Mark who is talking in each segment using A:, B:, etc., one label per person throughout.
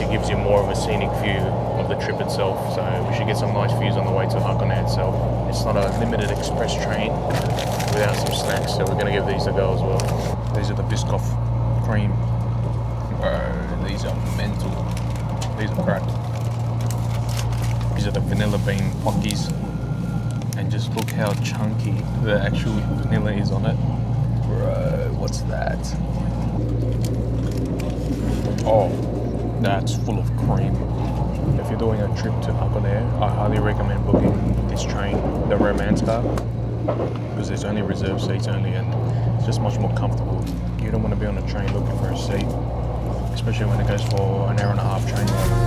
A: it gives you more of a scenic view of the trip itself. So we should get some nice views on the way to Hakone itself. It's not a limited express train without some snacks, so we're gonna give these a go as well. These are the Biscoff cream. These are mental. These are crap. These are the vanilla bean pockies. And just look how chunky the actual vanilla is on it. Bro, what's that? Oh, that's full of cream. If you're doing a trip to Hakone, I highly recommend booking this train, the Romancecar, because there's only reserved seats only, and it's just much more comfortable. You don't want to be on a train looking for a seat, especially when it goes for an hour and a half train ride.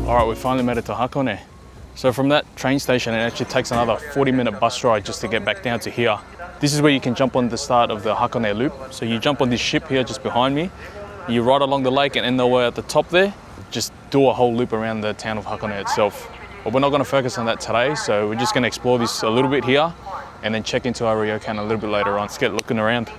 A: Alright, we finally made it to Hakone. So from that train station, it actually takes another 40-minute bus ride just to get back down to here. This is where you can jump on the start of the Hakone Loop. So you jump on this ship here just behind me, you ride along the lake, and end the way at the top there, just do a whole loop around the town of Hakone itself. But we're not going to focus on that today, so we're just going to explore this a little bit here and then check into our Ryokan a little bit later on. Let's get looking around.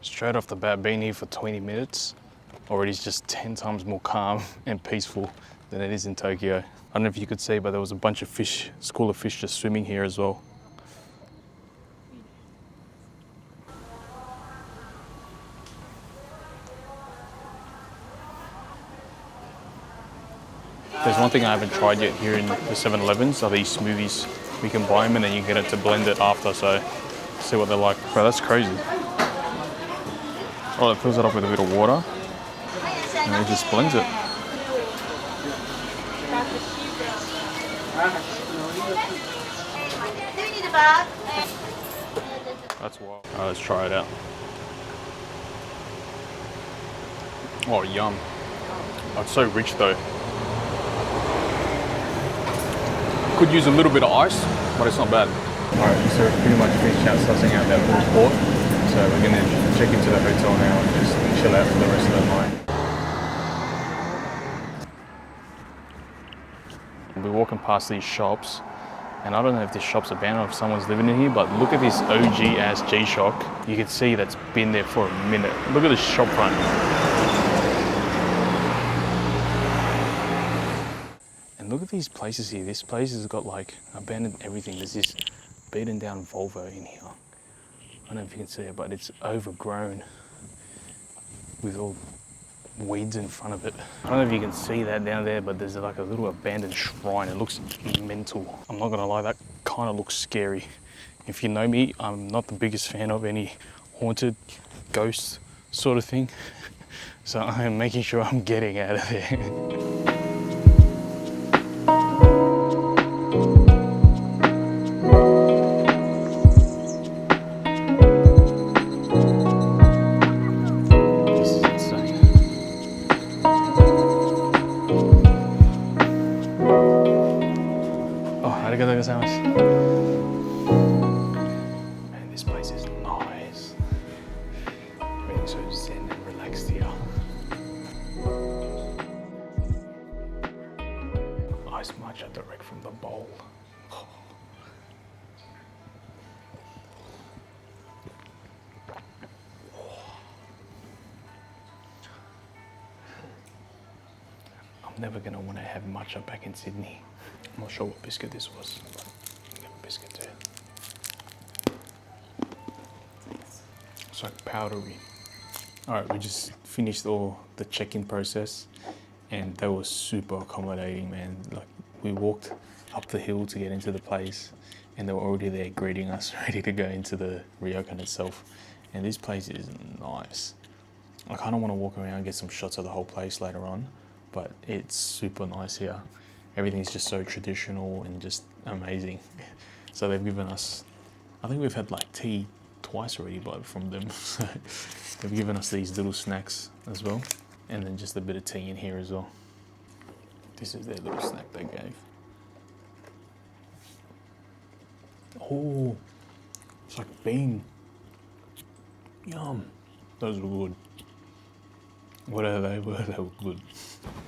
A: Straight off the bat, being here for 20 minutes already is just 10 times more calm and peaceful than it is in Tokyo. I don't know if you could see, but there was a bunch of fish, school of fish just swimming here as well. There's one thing I haven't tried yet here in the 7-Elevens are these smoothies. We can buy them and then you get it to blend it after, so see what they're like. Bro, that's crazy. Oh, it fills it up with a bit of water and it just blends it. That's wild. Alright, let's try it out. Oh, yum. Oh, it's so rich though. Could use a little bit of ice, but it's not bad. Alright, so we're pretty much finished out sussing out that little port. So we're going to check into the hotel now and just chill out for the rest of the night. We're walking past these shops, and I don't know if these shops are abandoned or if someone's living in here, but look at this OG ass G-Shock. You can see that's been there for a minute. Look at the shop front. And look at these places here. This place has got like abandoned everything. There's this beaten down Volvo in here. I don't know if you can see it, but it's overgrown with all weeds in front of it. I don't know if you can see that down there, but there's like a little abandoned shrine. It looks mental. I'm not gonna lie, that kind of looks scary. If you know me, I'm not the biggest fan of any haunted ghost sort of thing. So I'm making sure I'm getting out of there. Man, this place is nice. Everything's so zen and relaxed here. Ice matcha direct from the bowl. I'm never gonna want to have matcha back in Sydney. I'm not sure what biscuit this was, but I got a biscuit there. It's like powdery. All right, we just finished all the check-in process and they were super accommodating, man. Like, we walked up the hill to get into the place and they were already there greeting us, ready to go into the Ryokan itself. And this place is nice. I kind of want to walk around and get some shots of the whole place later on, but it's super nice here. Everything's just so traditional and just amazing. So they've given us, I think we've had like tea twice already from them. So they've given us these little snacks as well. And then just a bit of tea in here as well. This is their little snack they gave. Oh, it's like bean. Yum. Those were good. Whatever they were good.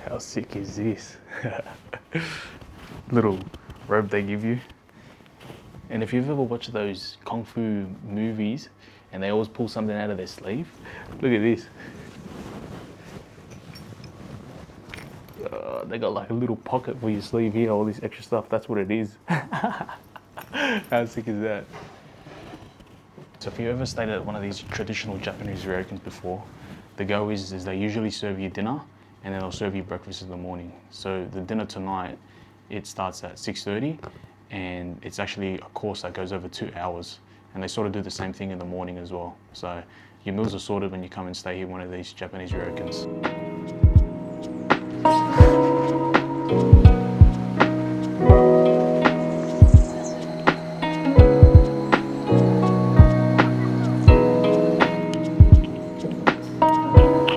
A: How sick is this? Little robe they give you. And if you've ever watched those kung fu movies and they always pull something out of their sleeve, look at this. They got like a little pocket for your sleeve here, all this extra stuff, that's what it is. How sick is that? So if you ever stayed at one of these traditional Japanese ryokans before, the go is they usually serve you dinner and then they'll serve you breakfast in the morning. So the dinner tonight, it starts at 6:30 and it's actually a course that goes over 2 hours. And they sort of do the same thing in the morning as well. So your meals are sorted when you come and stay here at one of these Japanese ryokans.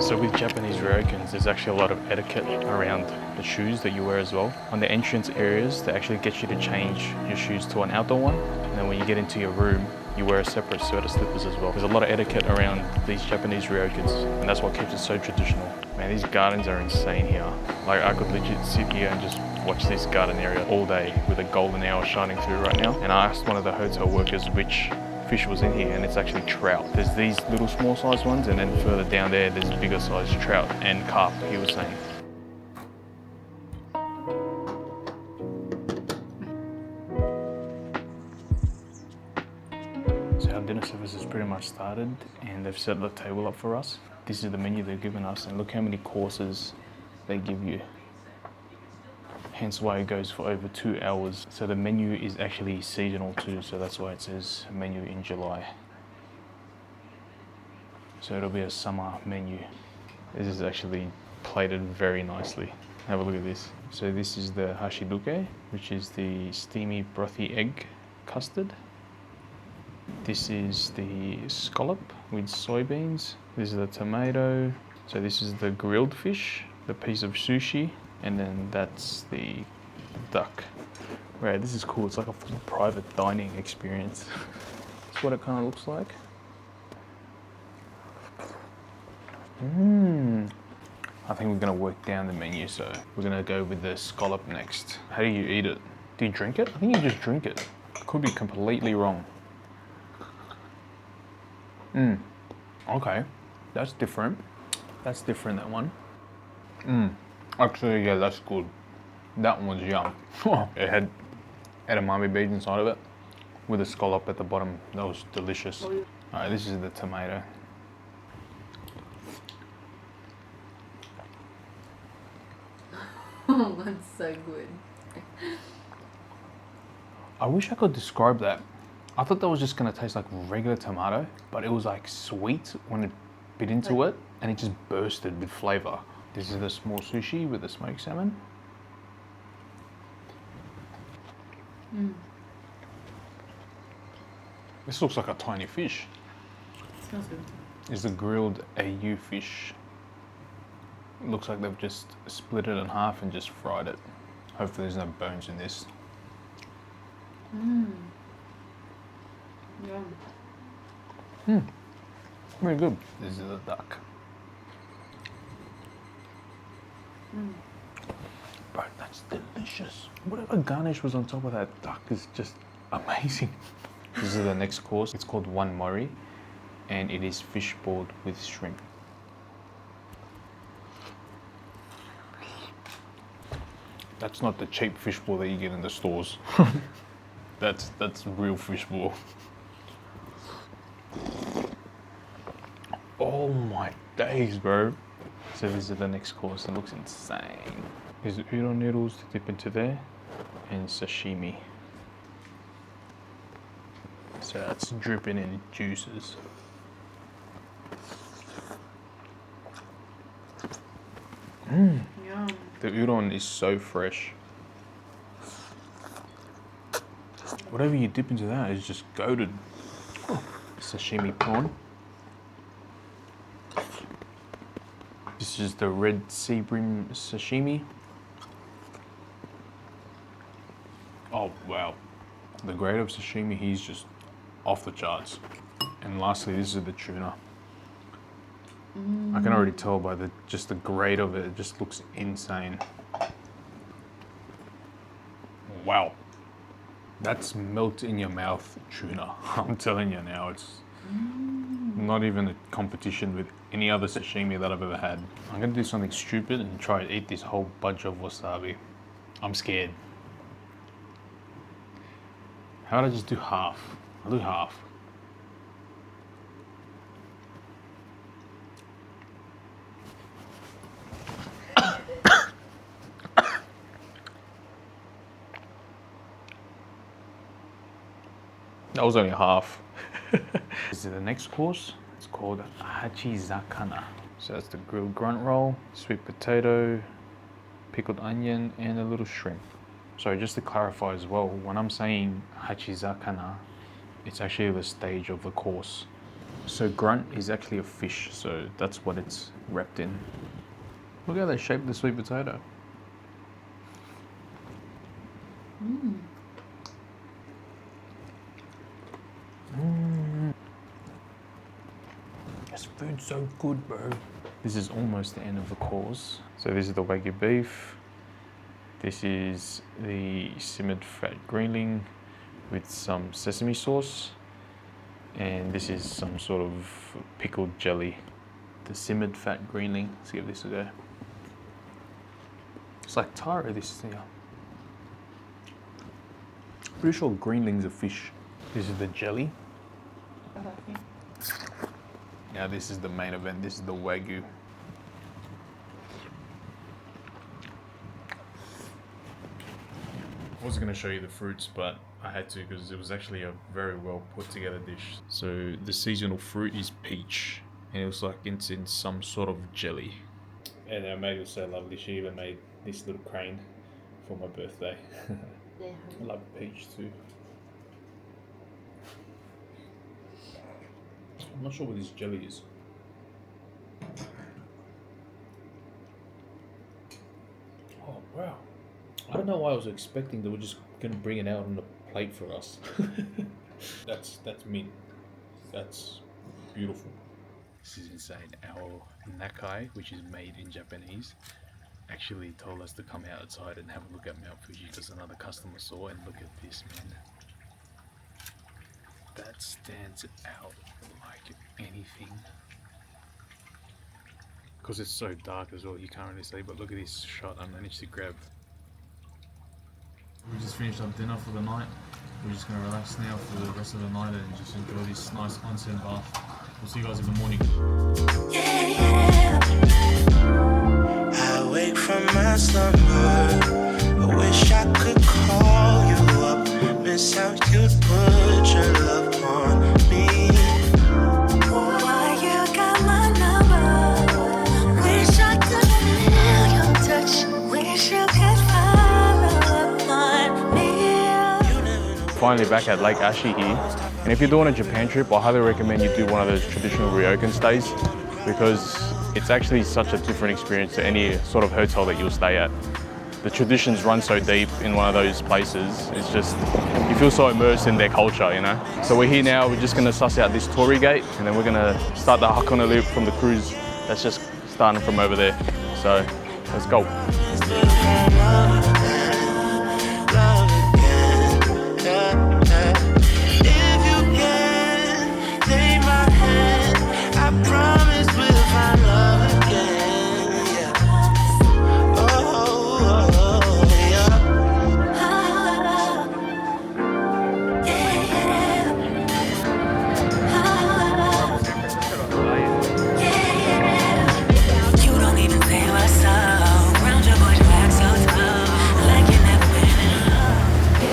A: So with Japanese ryokans, there's actually a lot of etiquette around the shoes that you wear as well. On the entrance areas, they actually get you to change your shoes to an outdoor one. And then when you get into your room, you wear a separate set of slippers as well. There's a lot of etiquette around these Japanese ryokans, and that's what keeps it so traditional. Man, these gardens are insane here. Like, I could legit sit here and just watch this garden area all day with a golden hour shining through right now. And I asked one of the hotel workers which fish was in here, and it's actually trout. There's these little small sized ones, and then further down there there's bigger sized trout and carp, he was saying. So our dinner service has pretty much started and they've set the table up for us. This is the menu they've given us, and look how many courses they give you. Hence why it goes for over 2 hours. So the menu is actually seasonal too, so that's why it says menu in July. So it'll be a summer menu. This is actually plated very nicely. Have a look at this. So this is the hashiduke, which is the steamy brothy egg custard. This is the scallop with soybeans. This is the tomato. So this is the grilled fish, the piece of sushi. And then that's the duck. Right, this is cool. It's like a full private dining experience. That's what it kind of looks like. I think we're gonna work down the menu, so we're gonna go with the scallop next. How do you eat it? Do you drink it? I think you just drink it. I could be completely wrong. Okay, that's different. That's different, that one. Actually, yeah, that's good. That one's yum. It had edamame beads inside of it with a scallop at the bottom. That was delicious. All right, this is the tomato.
B: Oh, that's so good.
A: I wish I could describe that. I thought that was just gonna taste like regular tomato, but it was like sweet when it bit into it, and it just bursted with flavor. This is the small sushi with the smoked salmon. This looks like a tiny fish.
B: It smells good.
A: It's the grilled AU fish. It looks like they've just split it in half and just fried it. Hopefully there's no bones in this.
B: Yum.
A: Very good. This is the duck. Bro, that's delicious. Whatever garnish was on top of that duck is just amazing. This is the next course. It's called one mori, and it is fish boiled with shrimp. That's not the cheap fish ball that you get in the stores. That's real fish ball. Oh my days, bro. So this is the next course. It looks insane. There's udon noodles to dip into there, and sashimi. So that's dripping in juices.
B: Yum.
A: The udon is so fresh. Whatever you dip into that is just goated. Sashimi prawn. This is the red sea bream sashimi. Oh wow, the grade of sashimi here is just off the charts. And lastly, this is the tuna. I can already tell by just the grade of it. It just looks insane. Wow, that's melt in your mouth tuna. I'm telling you now, it's not even a competition with any other sashimi that I've ever had. I'm gonna do something stupid and try to eat this whole bunch of wasabi. I'm scared. How would I just do half? I'll do half. That was only half. This is the next course. It's called hachizakana. So that's the grilled grunt roll, sweet potato, pickled onion, and a little shrimp. So just to clarify as well, when I'm saying hachizakana, it's actually the stage of the course. So grunt is actually a fish, so that's what it's wrapped in. Look how they shaped the sweet potato. This food's so good, bro. This is almost the end of the course. So this is the Wagyu beef. This is the simmered fat greenling with some sesame sauce. And this is some sort of pickled jelly. The simmered fat greenling. Let's give this a go. It's like taro, this here. Pretty sure greenling's a fish. This is the jelly. Now this is the main event. This is the Wagyu. I was going to show you the fruits, but I had to because it was actually a very well put together dish. So the seasonal fruit is peach, and it was like it's in some sort of jelly. And our maid was so lovely. She even made this little crane for my birthday.
B: Yeah.
A: I love peach too. I'm not sure what this jelly is. Oh wow. I don't know why I was expecting they were just gonna bring it out on the plate for us. That's mint. That's beautiful. This is insane. Our nakai, which is made in Japanese, actually told us to come outside and have a look at Mount Fuji because another customer saw, and look at this, man. That stands out like anything. Because it's so dark as well, you can't really see, but look at this shot I managed to grab. We just finished up dinner for the night. We're just going to relax now for the rest of the night and just enjoy this nice onsen bath. We'll see you guys in the morning.
C: I wake from my slumber. I wish I could call you up. Miss how you'd put your love on me.
D: Why you got my number? Wish I could feel your touch. Wish you could follow up on me.
A: Finally back at Lake Ashi here. And if you're doing a Japan trip, I highly recommend you do one of those traditional Ryokan stays because it's actually such a different experience to any sort of hotel that you'll stay at. The traditions run so deep in one of those places. It's just, you feel so immersed in their culture, you know? So we're here now, we're just gonna suss out this torii gate and then we're gonna start the Hakone Loop from the cruise that's just starting from over there. So let's go.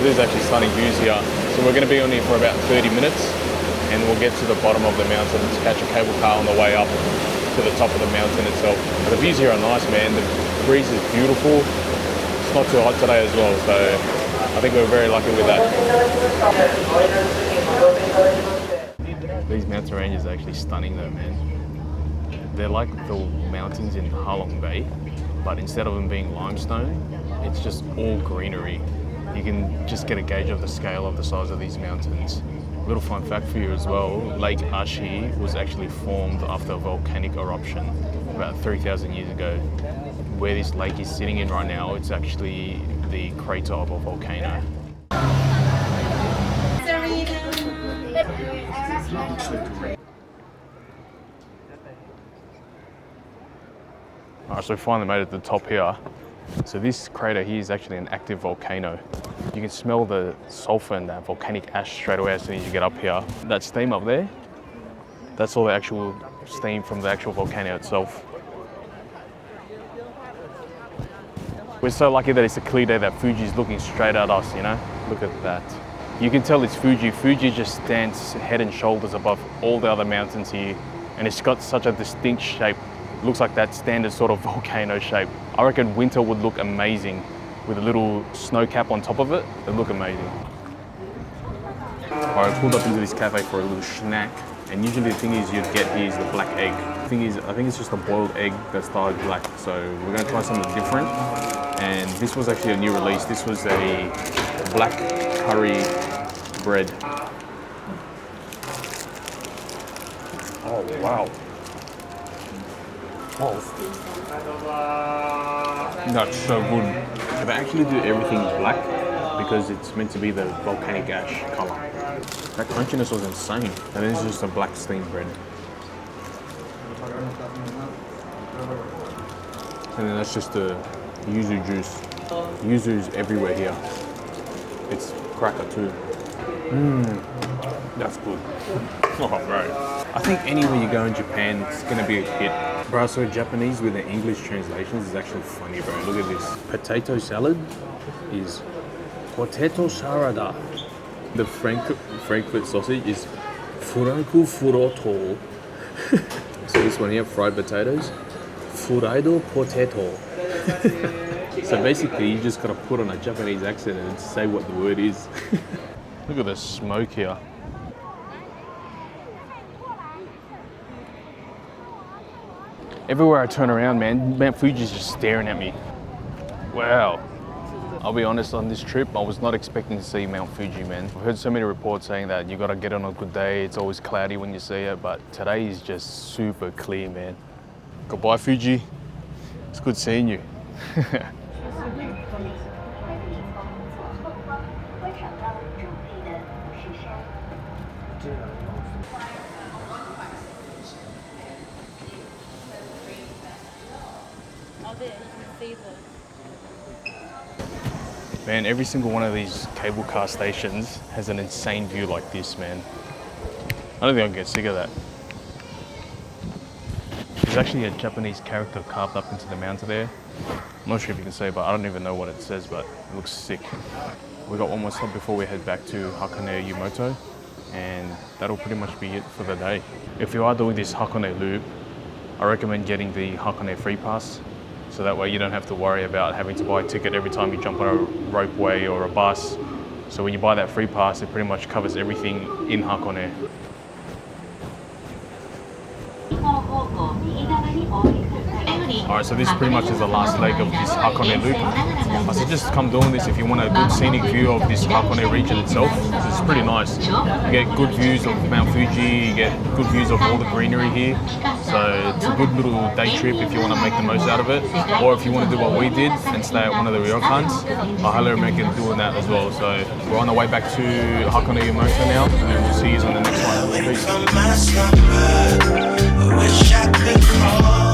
A: There's actually stunning views here. So we're going to be on here for about 30 minutes and we'll get to the bottom of the mountain to catch a cable car on the way up to the top of the mountain itself. But the views here are nice, man. The breeze is beautiful. It's not too hot today as well, so I think we're very lucky with that. These mountain ranges are actually stunning though, man. They're like the mountains in Halong Bay, but instead of them being limestone, it's just all greenery. You you can just get a gauge of the scale of the size of these mountains. Little fun fact for you as well, Lake Ashi was actually formed after a volcanic eruption about 3,000 years ago. Where this lake is sitting in right now, it's actually the crater of a volcano. Alright, so we finally made it to the top here. So this crater here is actually an active volcano. You can smell the sulfur and that volcanic ash straight away as soon as you get up here. That steam up there, that's all the actual steam from the actual volcano itself. We're so lucky that it's a clear day that Fuji's looking straight at us, you know? Look at that. You can tell it's Fuji. Fuji just stands head and shoulders above all the other mountains here, and it's got such a distinct shape. Looks like that standard sort of volcano shape. I reckon winter would look amazing with a little snow cap on top of it. It'd look amazing. Alright, I pulled up into this cafe for a little snack, and usually the thing is you'd get here is the black egg. The thing is, I think it's just a boiled egg that's dyed black, so we're gonna try something different. And this was actually a new release. This was a black curry bread. Oh wow. Oh, that's so good. So they actually do everything black because it's meant to be the volcanic ash color. That crunchiness was insane. And this is just a black steamed bread. And then that's just the yuzu juice. Yuzu is everywhere here. It's cracker too. That's good. Oh, bro. I think anywhere you go in Japan, it's gonna be a hit. Bro, so Japanese with the English translations is actually funny, bro. Look at this. Potato salad is potato salada. The Frankfurt sausage is Frankfurter. So this one here, fried potatoes, furaido potato. So basically, you just gotta put on a Japanese accent and say what the word is. Look at the smoke here. Everywhere I turn around, man, Mount Fuji's just staring at me. Wow. I'll be honest, on this trip, I was not expecting to see Mount Fuji, man. I've heard so many reports saying that you gotta get on a good day, it's always cloudy when you see it, but today is just super clear, man. Goodbye, Fuji. It's good seeing you. Man, every single one of these cable car stations has an insane view like this, man. I don't think I can get sick of that. There's actually a Japanese character carved up into the mountain there. I'm not sure if you can see, but I don't even know what it says, but it looks sick. We got one more stop before we head back to Hakone Yumoto, and that'll pretty much be it for the day. If you are doing this Hakone Loop, I recommend getting the Hakone Free Pass, so that way you don't have to worry about having to buy a ticket every time you jump on a ropeway or a bus. So when you buy that free pass, it pretty much covers everything in Hakone. Alright, so this pretty much is the last leg of this Hakone Loop. I suggest come doing this if you want a good scenic view of this Hakone region itself. It's pretty nice. You get good views of Mount Fuji, you get good views of all the greenery here. So it's a good little day trip if you want to make the most out of it. Or if you want to do what we did and stay at one of the Ryokans, I highly recommend doing that as well. So we're on the way back to Hakone Yumoto now, and we'll see you on the next one. Peace.
C: Away from my slumber, I wish I could call